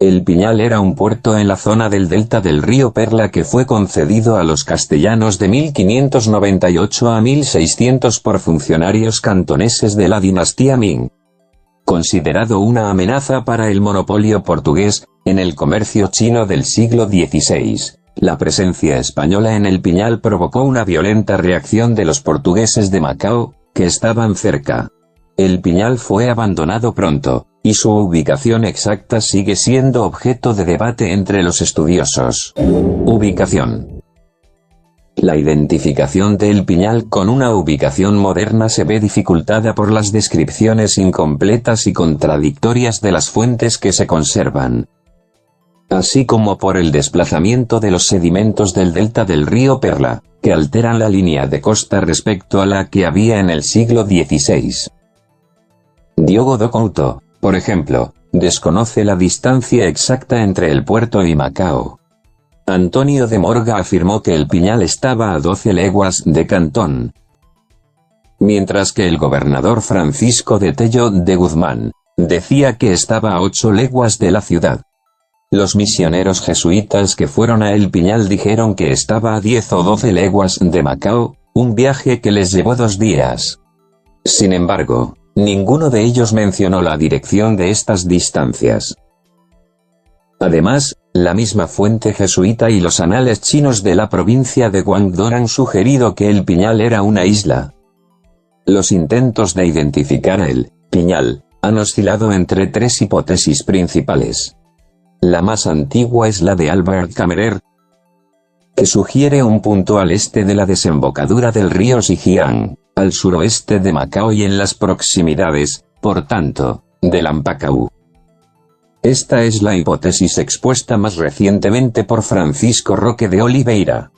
El Piñal era un puerto en la zona del delta del río Perla que fue concedido a los castellanos de 1598 a 1600 por funcionarios cantoneses de la dinastía Ming. Considerado una amenaza para el monopolio portugués en el comercio chino del siglo XVI, la presencia española en el Piñal provocó una violenta reacción de los portugueses de Macao, que estaban cerca. El Piñal fue abandonado pronto, y su ubicación exacta sigue siendo objeto de debate entre los estudiosos. Ubicación. La identificación de El Piñal con una ubicación moderna se ve dificultada por las descripciones incompletas y contradictorias de las fuentes que se conservan, así como por el desplazamiento de los sedimentos del delta del río Perla, que alteran la línea de costa respecto a la que había en el siglo XVI. Diogo do Couto, por ejemplo, desconoce la distancia exacta entre el puerto y Macao. Antonio de Morga afirmó que el Piñal estaba a 12 leguas de Cantón, mientras que el gobernador Francisco de Tello de Guzmán decía que estaba a 8 leguas de la ciudad. Los misioneros jesuitas que fueron a El Piñal dijeron que estaba a 10 o 12 leguas de Macao, un viaje que les llevó 2 días. Sin embargo, ninguno de ellos mencionó la dirección de estas distancias. Además, la misma fuente jesuita y los anales chinos de la provincia de Guangdong han sugerido que El Piñal era una isla. Los intentos de identificar a El Piñal han oscilado entre 3 hipótesis principales. La más antigua es la de Albert Camerer, que sugiere un punto al este de la desembocadura del río Sijiang, al suroeste de Macao y en las proximidades, por tanto, de Lampacau. Esta es la hipótesis expuesta más recientemente por Francisco Roque de Oliveira.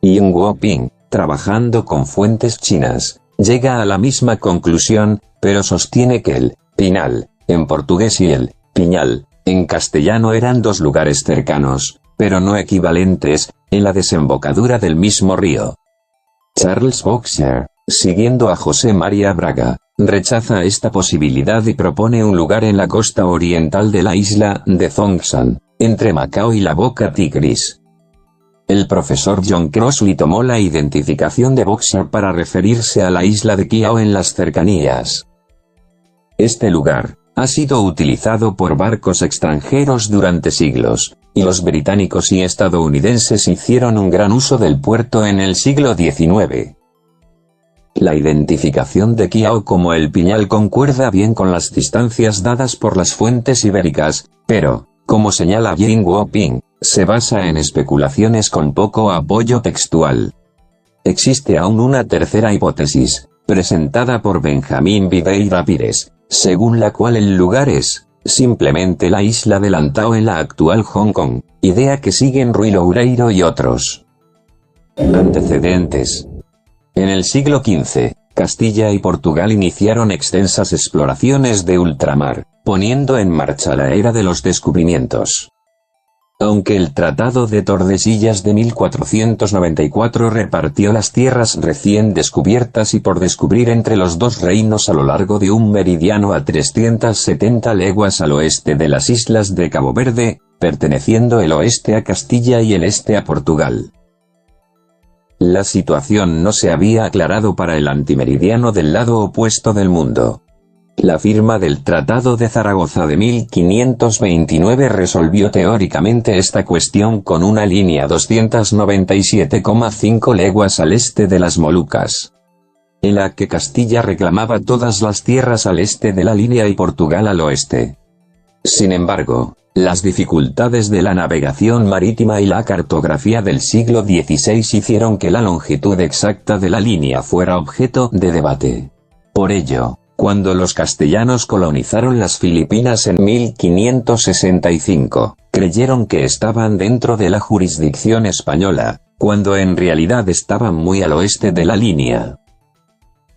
Yung Guoping, trabajando con fuentes chinas, llega a la misma conclusión, pero sostiene que el Pinal, en portugués, y el Piñal, en castellano eran 2 lugares cercanos, pero no equivalentes, en la desembocadura del mismo río. Charles Boxer, siguiendo a José María Braga, rechaza esta posibilidad y propone un lugar en la costa oriental de la isla de Zhongshan, entre Macao y la Boca Tigris. El profesor John Crossley tomó la identificación de Boxer para referirse a la isla de Kiao en las cercanías. Este lugar ha sido utilizado por barcos extranjeros durante siglos, y los británicos y estadounidenses hicieron un gran uso del puerto en el siglo XIX. La identificación de Kiao como El Piñal concuerda bien con las distancias dadas por las fuentes ibéricas, pero, como señala Yung Guoping, se basa en especulaciones con poco apoyo textual. Existe aún una tercera hipótesis, presentada por Benjamín Videira Pires, según la cual el lugar es simplemente la isla de Lantau en la actual Hong Kong, idea que siguen Rui Loureiro y otros. Antecedentes. En el siglo XV, Castilla y Portugal iniciaron extensas exploraciones de ultramar, poniendo en marcha la era de los descubrimientos. Aunque el Tratado de Tordesillas de 1494 repartió las tierras recién descubiertas y por descubrir entre los 2 reinos a lo largo de un meridiano a 370 leguas al oeste de las islas de Cabo Verde, perteneciendo el oeste a Castilla y el este a Portugal. La situación no se había aclarado para el antimeridiano del lado opuesto del mundo. La firma del Tratado de Zaragoza de 1529 resolvió teóricamente esta cuestión con una línea 297,5 leguas al este de las Molucas, en la que Castilla reclamaba todas las tierras al este de la línea y Portugal al oeste. Sin embargo, las dificultades de la navegación marítima y la cartografía del siglo XVI hicieron que la longitud exacta de la línea fuera objeto de debate. Por ello, cuando los castellanos colonizaron las Filipinas en 1565, creyeron que estaban dentro de la jurisdicción española, cuando en realidad estaban muy al oeste de la línea.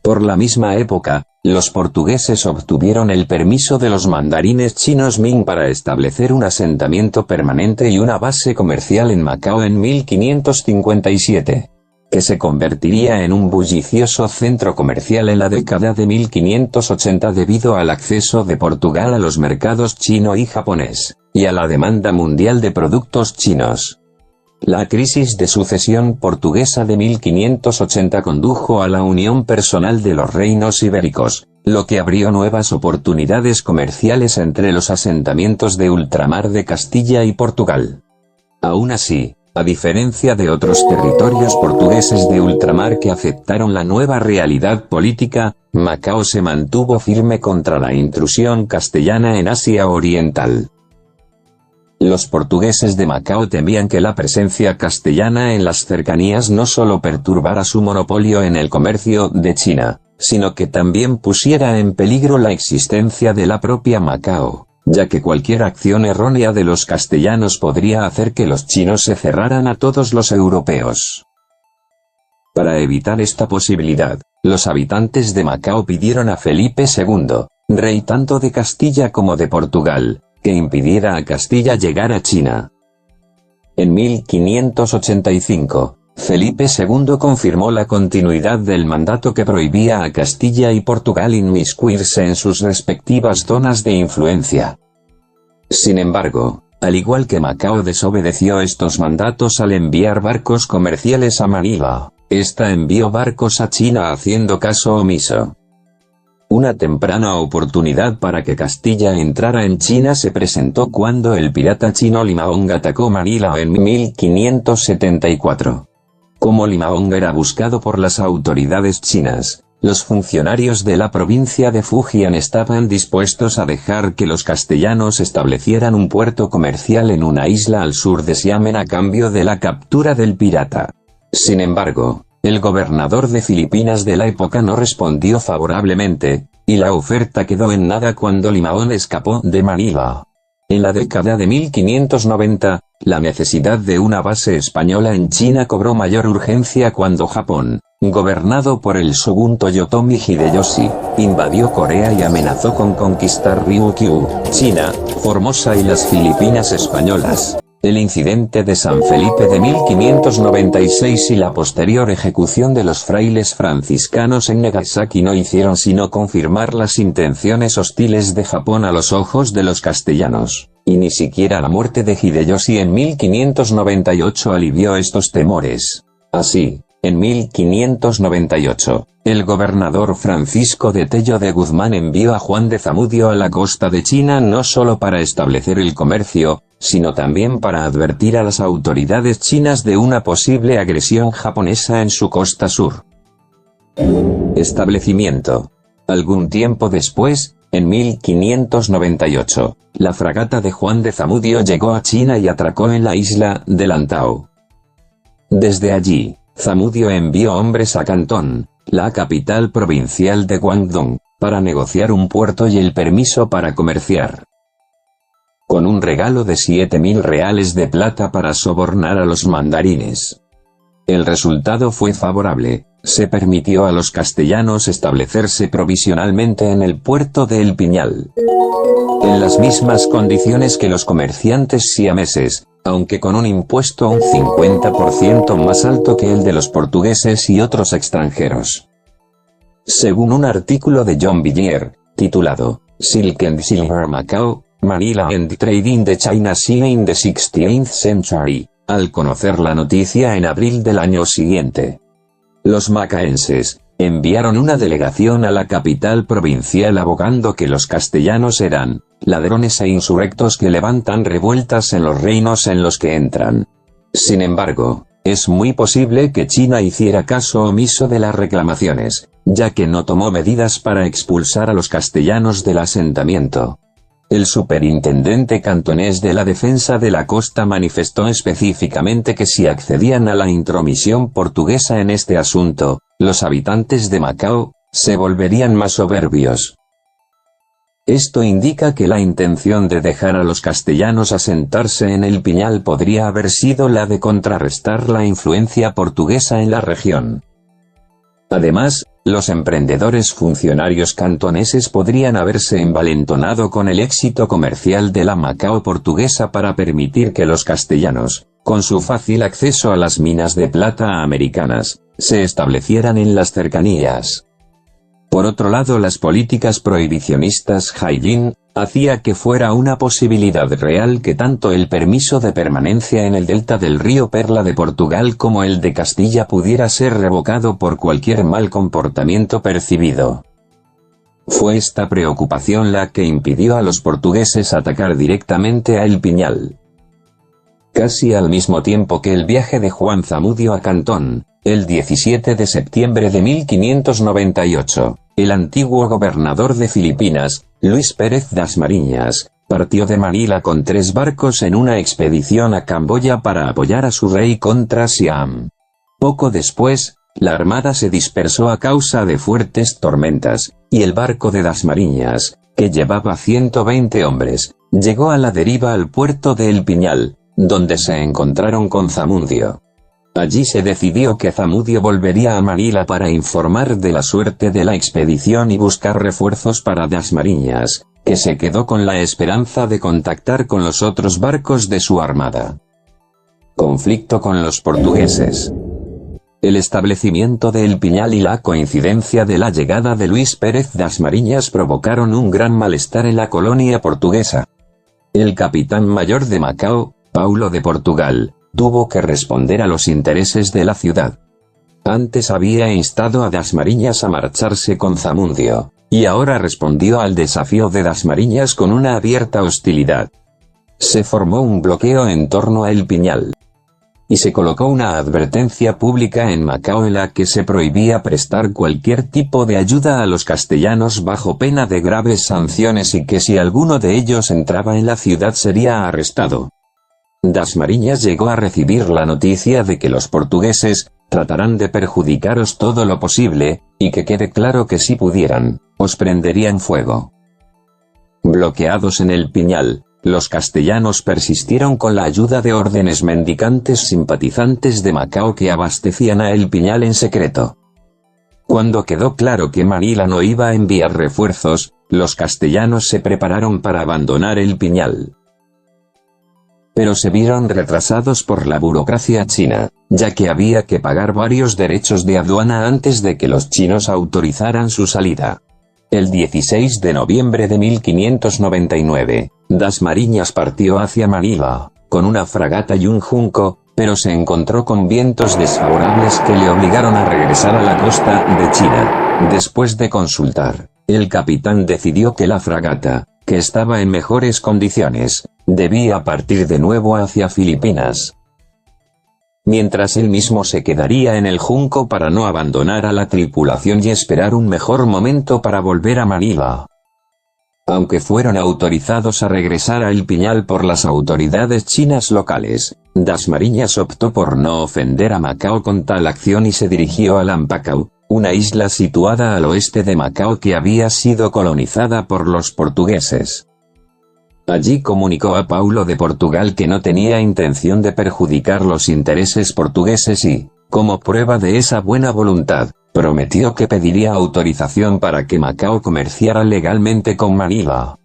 Por la misma época, los portugueses obtuvieron el permiso de los mandarines chinos Ming para establecer un asentamiento permanente y una base comercial en Macao en 1557. Que se convertiría en un bullicioso centro comercial en la década de 1580 debido al acceso de Portugal a los mercados chino y japonés, y a la demanda mundial de productos chinos. La crisis de sucesión portuguesa de 1580 condujo a la unión personal de los reinos ibéricos, lo que abrió nuevas oportunidades comerciales entre los asentamientos de ultramar de Castilla y Portugal. Aún así, a diferencia de otros territorios portugueses de ultramar que aceptaron la nueva realidad política, Macao se mantuvo firme contra la intrusión castellana en Asia Oriental. Los portugueses de Macao temían que la presencia castellana en las cercanías no solo perturbara su monopolio en el comercio de China, sino que también pusiera en peligro la existencia de la propia Macao, ya que cualquier acción errónea de los castellanos podría hacer que los chinos se cerraran a todos los europeos. Para evitar esta posibilidad, los habitantes de Macao pidieron a Felipe II, rey tanto de Castilla como de Portugal, que impidiera a Castilla llegar a China. En 1585, Felipe II confirmó la continuidad del mandato que prohibía a Castilla y Portugal inmiscuirse en sus respectivas zonas de influencia. Sin embargo, al igual que Macao desobedeció estos mandatos al enviar barcos comerciales a Manila, esta envió barcos a China haciendo caso omiso. Una temprana oportunidad para que Castilla entrara en China se presentó cuando el pirata chino Limaong atacó Manila en 1574. Como Limaong era buscado por las autoridades chinas, los funcionarios de la provincia de Fujian estaban dispuestos a dejar que los castellanos establecieran un puerto comercial en una isla al sur de Xiamen a cambio de la captura del pirata. Sin embargo, el gobernador de Filipinas de la época no respondió favorablemente, y la oferta quedó en nada cuando Limaong escapó de Manila. En la década de 1590, la necesidad de una base española en China cobró mayor urgencia cuando Japón, gobernado por el shogun Toyotomi Hideyoshi, invadió Corea y amenazó con conquistar Ryukyu, China, Formosa y las Filipinas españolas. El incidente de San Felipe de 1596 y la posterior ejecución de los frailes franciscanos en Nagasaki no hicieron sino confirmar las intenciones hostiles de Japón a los ojos de los castellanos, y ni siquiera la muerte de Hideyoshi en 1598 alivió estos temores. Así, en 1598, el gobernador Francisco de Tello de Guzmán envió a Juan de Zamudio a la costa de China no solo para establecer el comercio, sino también para advertir a las autoridades chinas de una posible agresión japonesa en su costa sur. Establecimiento. Algún tiempo después, en 1598, la fragata de Juan de Zamudio llegó a China y atracó en la isla de Lantau. Desde allí, Zamudio envió hombres a Cantón, la capital provincial de Guangdong, para negociar un puerto y el permiso para comerciar. Con un regalo de 7.000 reales de plata para sobornar a los mandarines. El resultado fue favorable, se permitió a los castellanos establecerse provisionalmente en el puerto de El Piñal. En las mismas condiciones que los comerciantes siameses, aunque con un impuesto un 50% más alto que el de los portugueses y otros extranjeros. Según un artículo de John Villiers, titulado Silk and Silver Macao, Manila and Trading the China Sea in the 16th Century, al conocer la noticia en abril del año siguiente, los macaenses enviaron una delegación a la capital provincial abogando que los castellanos eran ladrones e insurrectos que levantan revueltas en los reinos en los que entran. Sin embargo, es muy posible que China hiciera caso omiso de las reclamaciones, ya que no tomó medidas para expulsar a los castellanos del asentamiento. El superintendente cantonés de la defensa de la costa manifestó específicamente que si accedían a la intromisión portuguesa en este asunto, los habitantes de Macao se volverían más soberbios. Esto indica que la intención de dejar a los castellanos asentarse en El Piñal podría haber sido la de contrarrestar la influencia portuguesa en la región. Además, los emprendedores funcionarios cantoneses podrían haberse envalentonado con el éxito comercial de la Macao portuguesa para permitir que los castellanos, con su fácil acceso a las minas de plata americanas, se establecieran en las cercanías. Por otro lado, las políticas prohibicionistas Hailin, hacía que fuera una posibilidad real que tanto el permiso de permanencia en el delta del río Perla de Portugal como el de Castilla pudiera ser revocado por cualquier mal comportamiento percibido. Fue esta preocupación la que impidió a los portugueses atacar directamente a El Piñal. Casi al mismo tiempo que el viaje de Juan Zamudio a Cantón, el 17 de septiembre de 1598, el antiguo gobernador de Filipinas, Luis Pérez das Mariñas, partió de Manila con 3 barcos en una expedición a Camboya para apoyar a su rey contra Siam. Poco después, la armada se dispersó a causa de fuertes tormentas, y el barco de das Mariñas, que llevaba 120 hombres, llegó a la deriva al puerto de El Piñal, donde se encontraron con Zamudio. Allí se decidió que Zamudio volvería a Manila para informar de la suerte de la expedición y buscar refuerzos para das Mariñas, que se quedó con la esperanza de contactar con los otros barcos de su armada. Conflicto con los portugueses. El establecimiento de El Piñal y la coincidencia de la llegada de Luis Pérez das Mariñas provocaron un gran malestar en la colonia portuguesa. El capitán mayor de Macao, Paulo de Portugal, tuvo que responder a los intereses de la ciudad. Antes había instado a das Mariñas a marcharse con Zamudio, y ahora respondió al desafío de das Mariñas con una abierta hostilidad. Se formó un bloqueo en torno a El Piñal, y se colocó una advertencia pública en Macao en la que se prohibía prestar cualquier tipo de ayuda a los castellanos bajo pena de graves sanciones y que si alguno de ellos entraba en la ciudad sería arrestado. Das Mariñas llegó a recibir la noticia de que los portugueses tratarán de perjudicaros todo lo posible, y que quede claro que si pudieran, os prenderían fuego. Bloqueados en El Piñal, los castellanos persistieron con la ayuda de órdenes mendicantes simpatizantes de Macao que abastecían a El Piñal en secreto. Cuando quedó claro que Manila no iba a enviar refuerzos, los castellanos se prepararon para abandonar El Piñal. Pero se vieron retrasados por la burocracia china, ya que había que pagar varios derechos de aduana antes de que los chinos autorizaran su salida. El 16 de noviembre de 1599, das Mariñas partió hacia Manila, con una fragata y un junco, pero se encontró con vientos desfavorables que le obligaron a regresar a la costa de China. Después de consultar, el capitán decidió que la fragata, que estaba en mejores condiciones, debía partir de nuevo hacia Filipinas, mientras él mismo se quedaría en el junco para no abandonar a la tripulación y esperar un mejor momento para volver a Manila. Aunque fueron autorizados a regresar a El Piñal por las autoridades chinas locales, das Mariñas optó por no ofender a Macao con tal acción y se dirigió a Lampacao, una isla situada al oeste de Macao que había sido colonizada por los portugueses. Allí comunicó a Paulo de Portugal que no tenía intención de perjudicar los intereses portugueses y, como prueba de esa buena voluntad, prometió que pediría autorización para que Macao comerciara legalmente con Manila,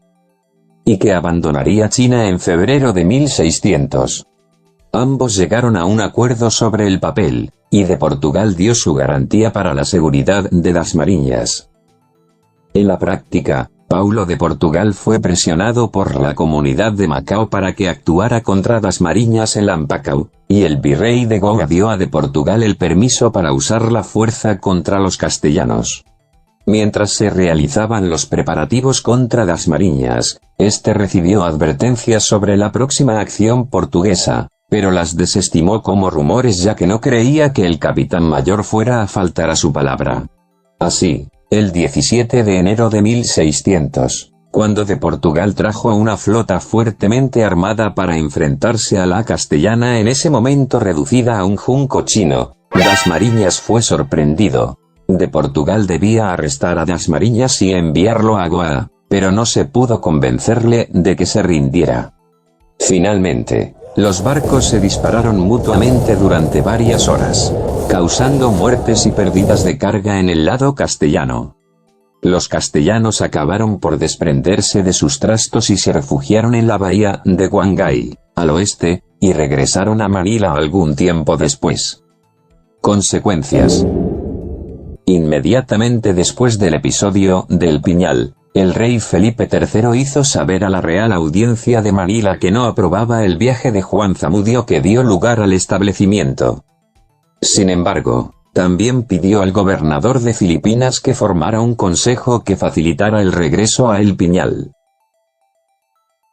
y que abandonaría China en febrero de 1600. Ambos llegaron a un acuerdo sobre el papel, y de Portugal dio su garantía para la seguridad de das Mariñas. En la práctica, Paulo de Portugal fue presionado por la comunidad de Macao para que actuara contra das Mariñas en Lampacao, y el virrey de Goa dio a de Portugal el permiso para usar la fuerza contra los castellanos. Mientras se realizaban los preparativos contra das Mariñas, este recibió advertencias sobre la próxima acción portuguesa, pero las desestimó como rumores ya que no creía que el capitán mayor fuera a faltar a su palabra. Así, el 17 de enero de 1600, cuando de Portugal trajo una flota fuertemente armada para enfrentarse a la castellana en ese momento reducida a un junco chino, das Mariñas fue sorprendido. De Portugal debía arrestar a das Mariñas y enviarlo a Goa, pero no se pudo convencerle de que se rindiera. Finalmente, los barcos se dispararon mutuamente durante varias horas, causando muertes y pérdidas de carga en el lado castellano. Los castellanos acabaron por desprenderse de sus trastos y se refugiaron en la bahía de Guangay, al oeste, y regresaron a Manila algún tiempo después. Consecuencias. Inmediatamente después del episodio del Piñal, El rey Felipe III hizo saber a la Real Audiencia de Manila que no aprobaba el viaje de Juan Zamudio que dio lugar al establecimiento. Sin embargo, también pidió al gobernador de Filipinas que formara un consejo que facilitara el regreso a El Piñal.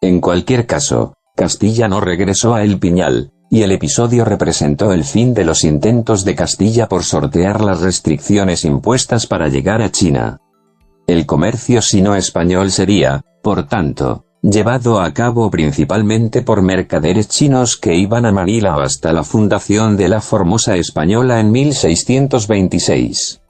En cualquier caso, Castilla no regresó a El Piñal, y el episodio representó el fin de los intentos de Castilla por sortear las restricciones impuestas para llegar a China. El comercio sino-español sería, por tanto, llevado a cabo principalmente por mercaderes chinos que iban a Manila hasta la fundación de la Formosa Española en 1626.